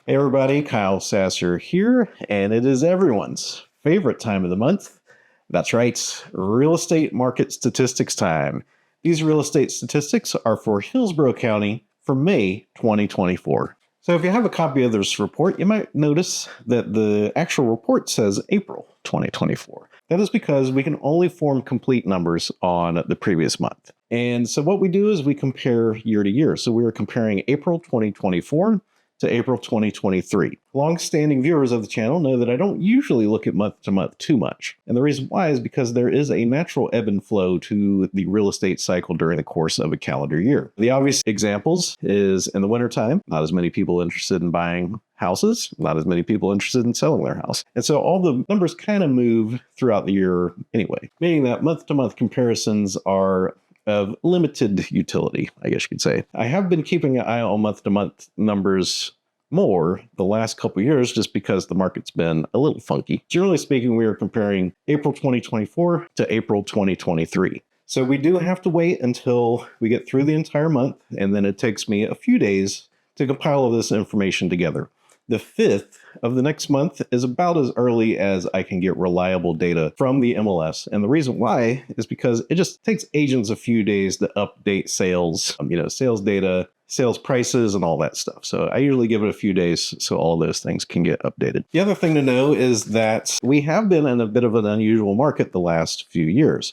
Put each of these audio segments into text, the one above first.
Hey everybody, Kyle Sasser here, and it is everyone's favorite time of the month. That's right, real estate market statistics time. These real estate statistics are for Hillsborough County for May 2024. So if you have a copy of this report, you might notice that the actual report says April 2024. That is because we can only form complete numbers on the previous month. And so what we do is we compare year to year. So we are comparing April 2024 to April 2023. Long-standing viewers of the channel know that I don't usually look at month to month too much. And the reason why is because there is a natural ebb and flow to the real estate cycle during the course of a calendar year. The obvious examples is in the wintertime, not as many people interested in buying houses, not as many people interested in selling their house. And so all the numbers kind of move throughout the year anyway, meaning that month to month comparisons are of limited utility, I guess you could say. I have been keeping an eye on month-to-month numbers more the last couple of years just because the market's been a little funky. Generally speaking, we are comparing April 2024 to April 2023. So we do have to wait until we get through the entire month, and then it takes me a few days to compile all this information together. The 5th of the next month is about as early as I can get reliable data from the MLS. And the reason why is because it just takes agents a few days to update sales, sales data, sales prices, and all that stuff. So I usually give it a few days so all those things can get updated. The other thing to know is that we have been in a bit of an unusual market the last few years.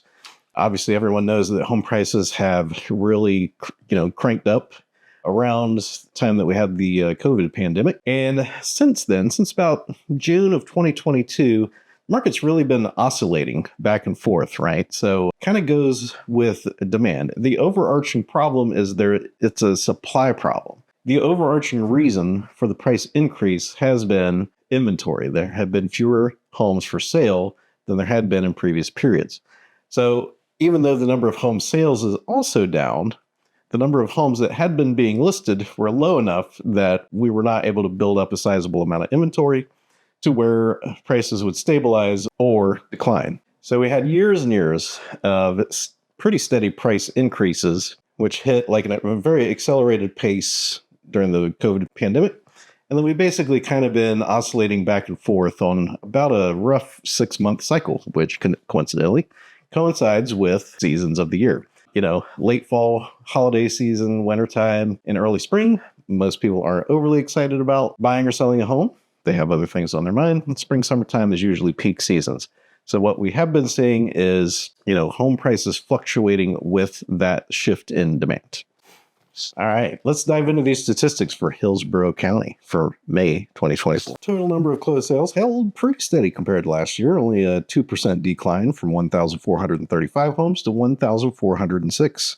Obviously, everyone knows that home prices have really, cranked up around the time that we had the COVID pandemic. And since then, since about June of 2022, market's really been oscillating back and forth, right? So kind of goes with demand. The overarching problem is it's a supply problem. The overarching reason for the price increase has been inventory. There have been fewer homes for sale than there had been in previous periods. So even though the number of home sales is also down, the number of homes that had been being listed were low enough that we were not able to build up a sizable amount of inventory to where prices would stabilize or decline. So we had years and years of pretty steady price increases, which hit like a very accelerated pace during the COVID pandemic. And then we basically kind of been oscillating back and forth on about a rough 6-month cycle, which coincidentally coincides with seasons of the year. Late fall, holiday season, wintertime, and early spring. Most people aren't overly excited about buying or selling a home. They have other things on their mind. And spring, summertime is usually peak seasons. So what we have been seeing is, home prices fluctuating with that shift in demand. All right, let's dive into these statistics for Hillsborough County for May 2024. Total number of closed sales held pretty steady compared to last year, only a 2% decline from 1,435 homes to 1,406.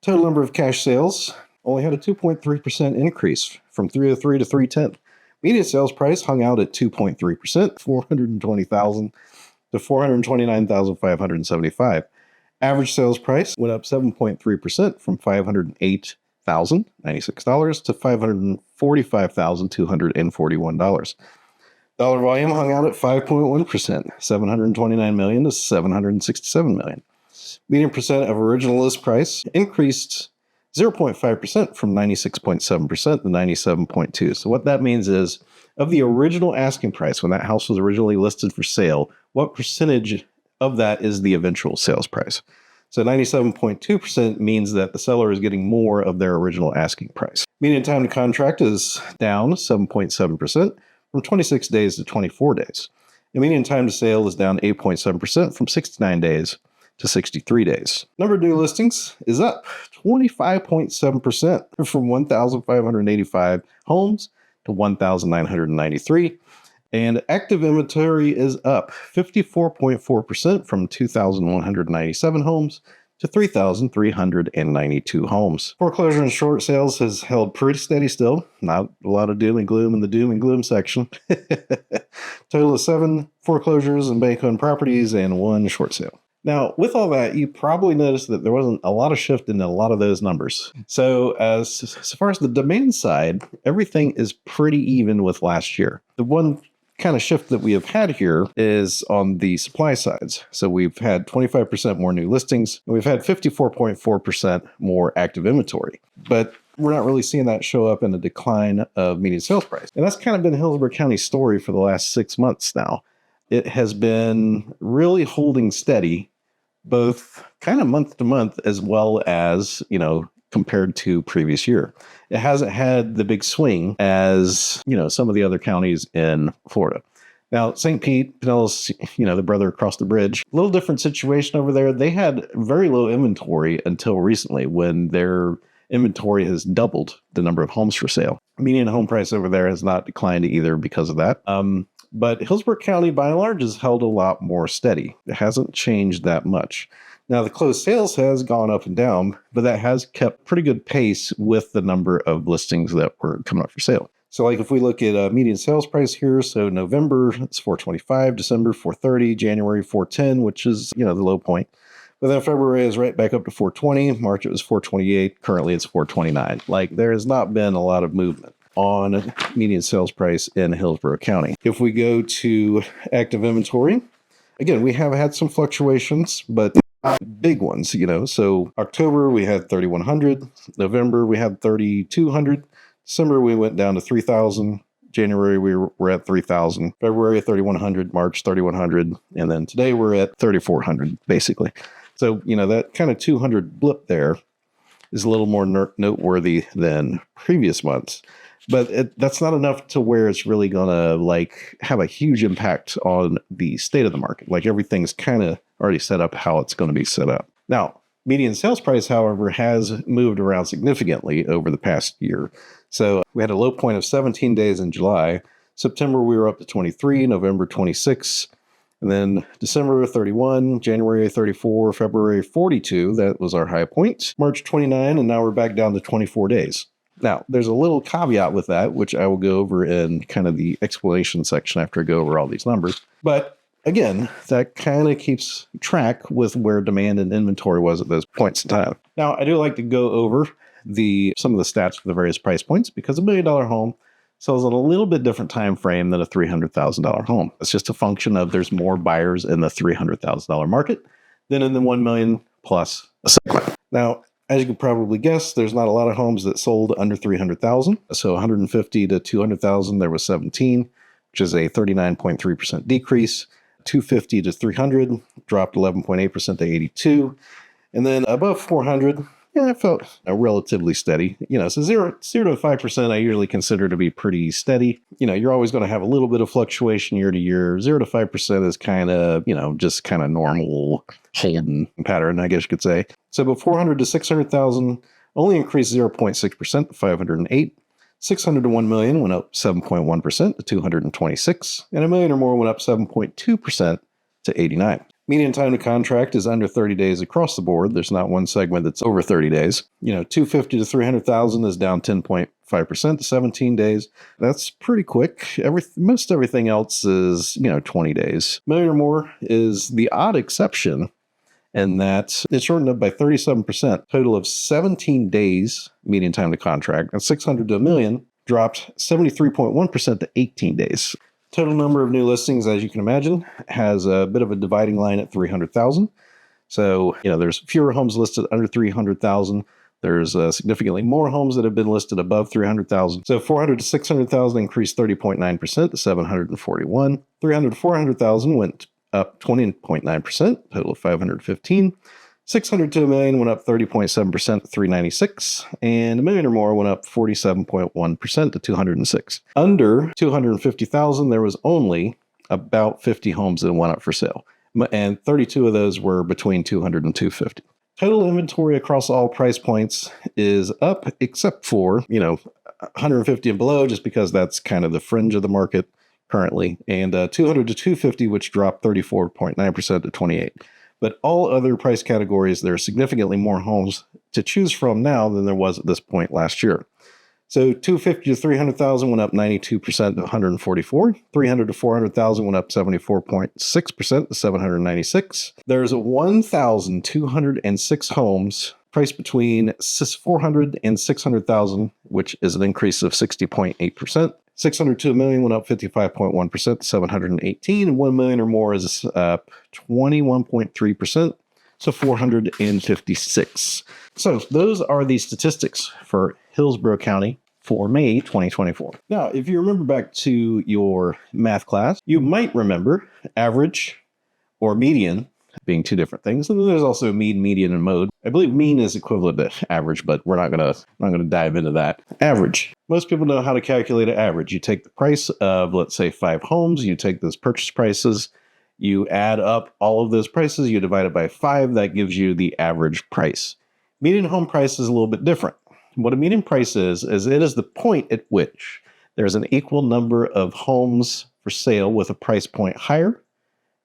Total number of cash sales only had a 2.3% increase from 303 to 310. Median sales price hung out at 2.3%, $420,000 to $429,575. Average sales price went up 7.3% from $508,096 to $545,241. Dollar volume hung out at 5.1%, $729 million to $767 million. Median percent of original list price increased 0.5% from 96.7% to 97.2%. So what that means is, of the original asking price when that house was originally listed for sale, what percentage of that is the eventual sales price? So 97.2% means that the seller is getting more of their original asking price. Median time to contract is down 7.7% from 26 days to 24 days. The median time to sale is down 8.7% from 69 days to 63 days. Number of new listings is up 25.7% from 1,585 homes to 1,993. And active inventory is up 54.4% from 2,197 homes to 3,392 homes. Foreclosure and short sales has held pretty steady still. Not a lot of doom and gloom in the doom and gloom section. Total of 7 foreclosures and bank-owned properties and 1 short sale. Now, with all that, you probably noticed that there wasn't a lot of shift in a lot of those numbers. So as far as the demand side, everything is pretty even with last year. The one kind of shift that we have had here is on the supply sides. So we've had 25% more new listings, and we've had 54.4% more active inventory. But we're not really seeing that show up in a decline of median sales price. And that's kind of been Hillsborough County's story for the last 6 months now. It has been really holding steady, both kind of month to month, as well as, compared to previous year. It hasn't had the big swing as, some of the other counties in Florida. Now, St. Pete, Pinellas, the brother across the bridge, a little different situation over there. They had very low inventory until recently, when their inventory has doubled the number of homes for sale. Median home price over there has not declined either because of that. But Hillsborough County, by and large, has held a lot more steady. It hasn't changed that much. Now, the closed sales has gone up and down, but that has kept pretty good pace with the number of listings that were coming up for sale. So like if we look at median sales price here, so November, it's $425, December, $430, January, $410, which is, the low point. But then February is right back up to $420. March, it was $428. Currently, it's $429. Like, there has not been a lot of movement on median sales price in Hillsborough County. If we go to active inventory, again, we have had some fluctuations, but not big ones, So October, we had 3,100. November, we had 3,200. December, we went down to 3,000. January, we were at 3,000. February, 3,100. March, 3,100. And then today, we're at 3,400, basically. So, that kind of 200 blip there is a little more noteworthy than previous months. But that's not enough to where it's really going to, have a huge impact on the state of the market. Like, everything's kind of already set up how it's going to be set up. Now, median sales price, however, has moved around significantly over the past year. So we had a low point of 17 days in July. September, we were up to 23, November, 26, and then December, 31, January, 34, February, 42. That was our high point. March, 29, and now we're back down to 24 days. Now, there's a little caveat with that, which I will go over in kind of the explanation section after I go over all these numbers. But again, that kind of keeps track with where demand and inventory was at those points in time. Now, I do like to go over some of the stats for the various price points, because $1 million home sells in a little bit different time frame than a $300,000 home. It's just a function of there's more buyers in the $300,000 market than in the $1 million plus a segment. Now, as you can probably guess, there's not a lot of homes that sold under $300,000. So 150 to 200,000, there was 17, which is a 39.3% decrease. 250 to 300 dropped 11.8% to 82. And then above 400, it felt relatively steady. So 0 to 5% I usually consider to be pretty steady. You're always going to have a little bit of fluctuation year to year. 0 to 5% is kind of, just kind of normal holding pattern, I guess you could say. So about 400 to 600,000 only increased 0.6% to 508. 600 to 1 million went up 7.1% to 226. And $1 million or more went up 7.2% to 89. Median time to contract is under 30 days across the board. There's not one segment that's over 30 days. 250 to 300,000 is down 10.5% to 17 days. That's pretty quick. Most everything else is, 20 days. $1 million or more is the odd exception, and that it shortened up by 37%. Total of 17 days median time to contract. And 600 to 1 million dropped 73.1% to 18 days. Total number of new listings, as you can imagine, has a bit of a dividing line at 300,000. So, there's fewer homes listed under 300,000. There's significantly more homes that have been listed above 300,000. So 400 to 600,000 increased 30.9% to 741. 300 to 400,000 went up 20.9%, total of 515. 600 to 1 million went up 30.7% to 396, and $1 million or more went up 47.1% to 206. Under 250,000, there was only about 50 homes that went up for sale, and 32 of those were between 200 and 250. Total inventory across all price points is up, except for 150 and below, just because that's kind of the fringe of the market currently, and 200 to 250, which dropped 34.9% to 28. But all other price categories, there are significantly more homes to choose from now than there was at this point last year. So 250 to 300,000 went up 92% to 144. 300 to 400,000 went up 74.6% to 796. There's 1,206 homes priced between 400 and 600,000, which is an increase of 60.8%. 600 to 1 million went up 55.1% to 718, and 1 million or more is up 21.3%, so 456. So those are the statistics for Hillsborough County for May 2024. Now, if you remember back to your math class, you might remember average or median being two different things. And then there's also mean, median, and mode. I believe mean is equivalent to average, but we're not gonna dive into that. Average. Most people know how to calculate an average. You take the price of, let's say, 5 homes, you take those purchase prices, you add up all of those prices, you divide it by 5, that gives you the average price. Median home price is a little bit different. What a median price is it is the point at which there's an equal number of homes for sale with a price point higher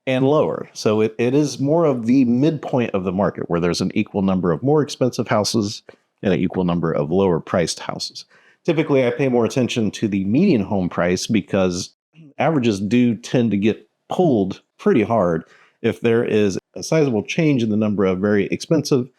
and lower. So it is more of the midpoint of the market where there's an equal number of more expensive houses and an equal number of lower priced houses. Typically, I pay more attention to the median home price because averages do tend to get pulled pretty hard if there is a sizable change in the number of very expensive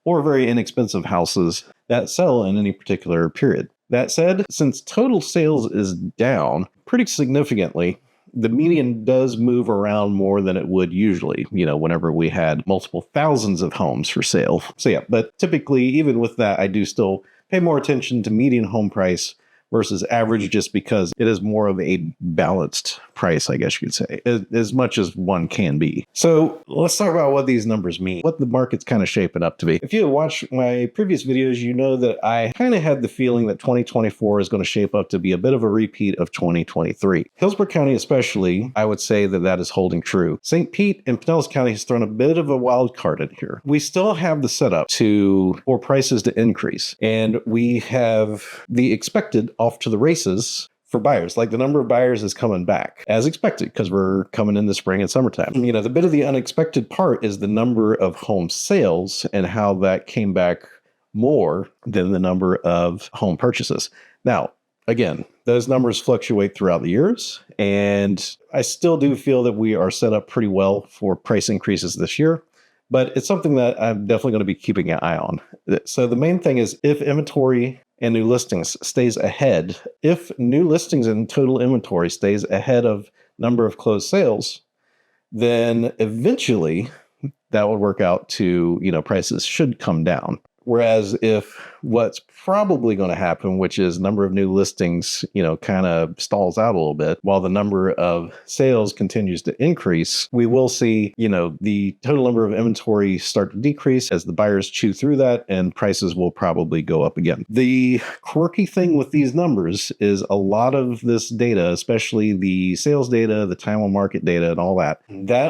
or very inexpensive houses that sell in any particular period. That said, since total sales is down pretty significantly, the median does move around more than it would usually, whenever we had multiple thousands of homes for sale. So yeah, but typically, even with that, I do still pay more attention to median home price versus average just because it is more of a balanced price, I guess you could say, as much as one can be. So let's talk about what these numbers mean, what the market's kind of shaping up to be. If you have watched my previous videos, you know that I kind of had the feeling that 2024 is going to shape up to be a bit of a repeat of 2023. Hillsborough County especially, I would say that is holding true. St. Pete and Pinellas County has thrown a bit of a wild card in here. We still have the setup for prices to increase, and we have the expected off to the races for buyers. Like the number of buyers is coming back as expected because we're coming in the spring and summertime. The bit of the unexpected part is the number of home sales and how that came back more than the number of home purchases. Now, again, those numbers fluctuate throughout the years, and I still do feel that we are set up pretty well for price increases this year. But it's something that I'm definitely going to be keeping an eye on. So the main thing is if inventory and new listings stays ahead, if new listings and total inventory stays ahead of number of closed sales, then eventually that would work out to, prices should come down. Whereas if what's probably going to happen, which is number of new listings, kind of stalls out a little bit while the number of sales continues to increase, we will see, the total number of inventory start to decrease as the buyers chew through that, and prices will probably go up again. The quirky thing with these numbers is a lot of this data, especially the sales data, the time on market data and all that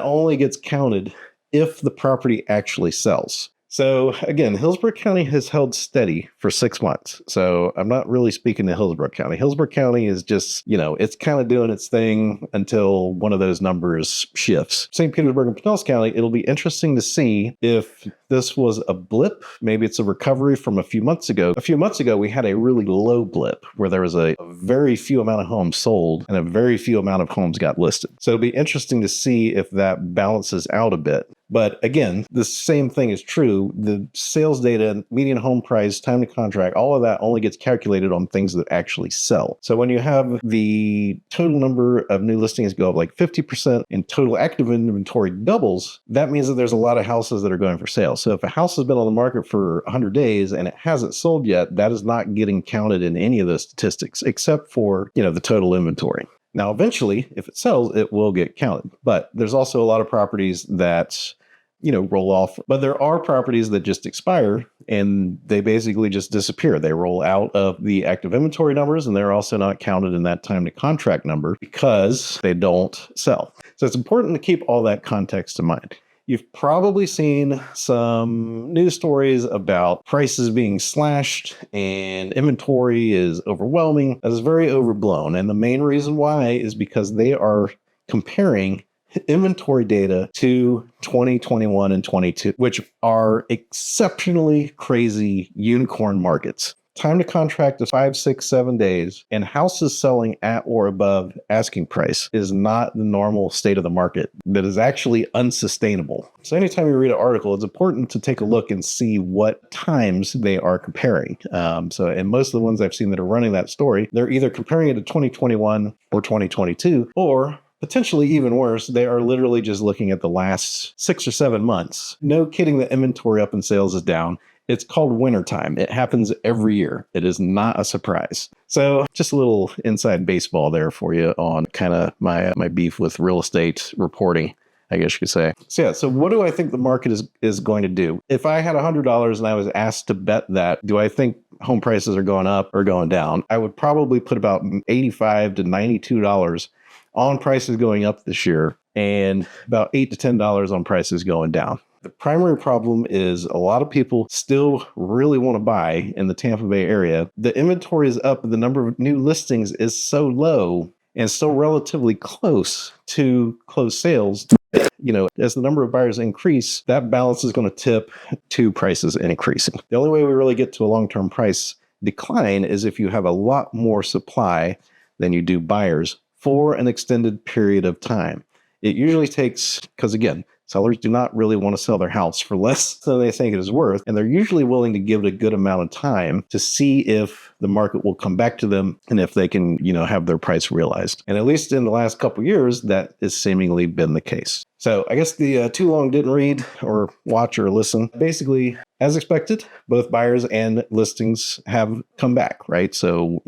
only gets counted if the property actually sells. So again, Hillsborough County has held steady for 6 months. So I'm not really speaking to Hillsborough County. Hillsborough County is just, it's kind of doing its thing until one of those numbers shifts. St. Petersburg and Pinellas County, it'll be interesting to see if this was a blip. Maybe it's a recovery from a few months ago. A few months ago, we had a really low blip where there was a very few amount of homes sold and a very few amount of homes got listed. So it'll be interesting to see if that balances out a bit. But again, the same thing is true. The sales data, median home price, time to contract, all of that only gets calculated on things that actually sell. So when you have the total number of new listings go up like 50% and total active inventory doubles, that means that there's a lot of houses that are going for sale. So if a house has been on the market for 100 days and it hasn't sold yet, that is not getting counted in any of those statistics except for, the total inventory. Now, eventually, if it sells, it will get counted. But there's also a lot of properties that roll off. But there are properties that just expire and they basically just disappear. They roll out of the active inventory numbers and they're also not counted in that time to contract number because they don't sell. So it's important to keep all that context in mind. You've probably seen some news stories about prices being slashed and inventory is overwhelming. That is very overblown. And the main reason why is because they are comparing inventory data to 2021 and 22, which are exceptionally crazy unicorn markets. Time to contract is 5, 6, 7 days, and houses selling at or above asking price is not the normal state of the market. That is actually unsustainable. So anytime you read an article, it's important to take a look and see what times they are comparing. And most of the ones I've seen that are running that story, they're either comparing it to 2021 or 2022, or potentially even worse, they are literally just looking at the last 6 or 7 months. No kidding, the inventory up and sales is down. It's called wintertime. It happens every year. It is not a surprise. So just a little inside baseball there for you on kind of my beef with real estate reporting, I guess you could say. So what do I think the market is going to do? If I had $100 and I was asked to bet that, do I think home prices are going up or going down? I would probably put about $85 to $92 on prices going up this year and about $8 to $10 on prices going down. The primary problem is a lot of people still really want to buy in the Tampa Bay area. The inventory is up, but the number of new listings is so low and still relatively close to closed sales. As the number of buyers increase, that balance is going to tip to prices increasing. The only way we really get to a long-term price decline is if you have a lot more supply than you do buyers for an extended period of time. It usually takes, because again, sellers do not really want to sell their house for less than they think it is worth, and they're usually willing to give it a good amount of time to see if the market will come back to them and if they can, have their price realized. And at least in the last couple of years, that has seemingly been the case. So I guess the too long didn't read or watch or listen. Basically, as expected, both buyers and listings have come back, right? So,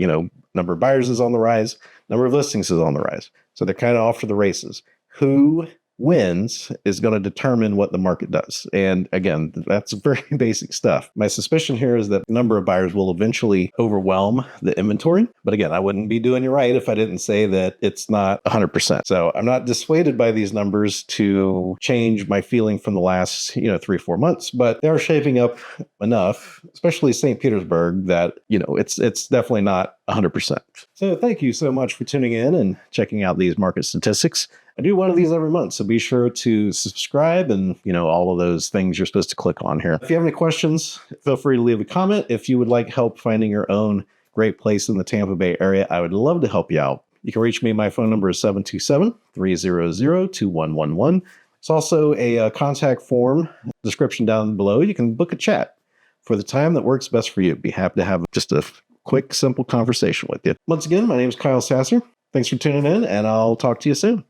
number of buyers is on the rise, number of listings is on the rise. So they're kind of off to the races. Who wins is going to determine what the market does. And again, that's very basic stuff. My suspicion here is that the number of buyers will eventually overwhelm the inventory. But again, I wouldn't be doing you right if I didn't say that it's not 100%. So I'm not dissuaded by these numbers to change my feeling from the last, 3-4 months, but they're shaping up enough, especially St. Petersburg, that, it's definitely not 100%. So thank you so much for tuning in and checking out these market statistics. I do one of these every month, so be sure to subscribe and, all of those things you're supposed to click on here. If you have any questions, feel free to leave a comment. If you would like help finding your own great place in the Tampa Bay area, I would love to help you out. You can reach me. My phone number is 727-300-2111. It's also a contact form description down below. You can book a chat for the time that works best for you. Be happy to have just a quick, simple conversation with you. Once again, my name is Kyle Sasser. Thanks for tuning in, and I'll talk to you soon.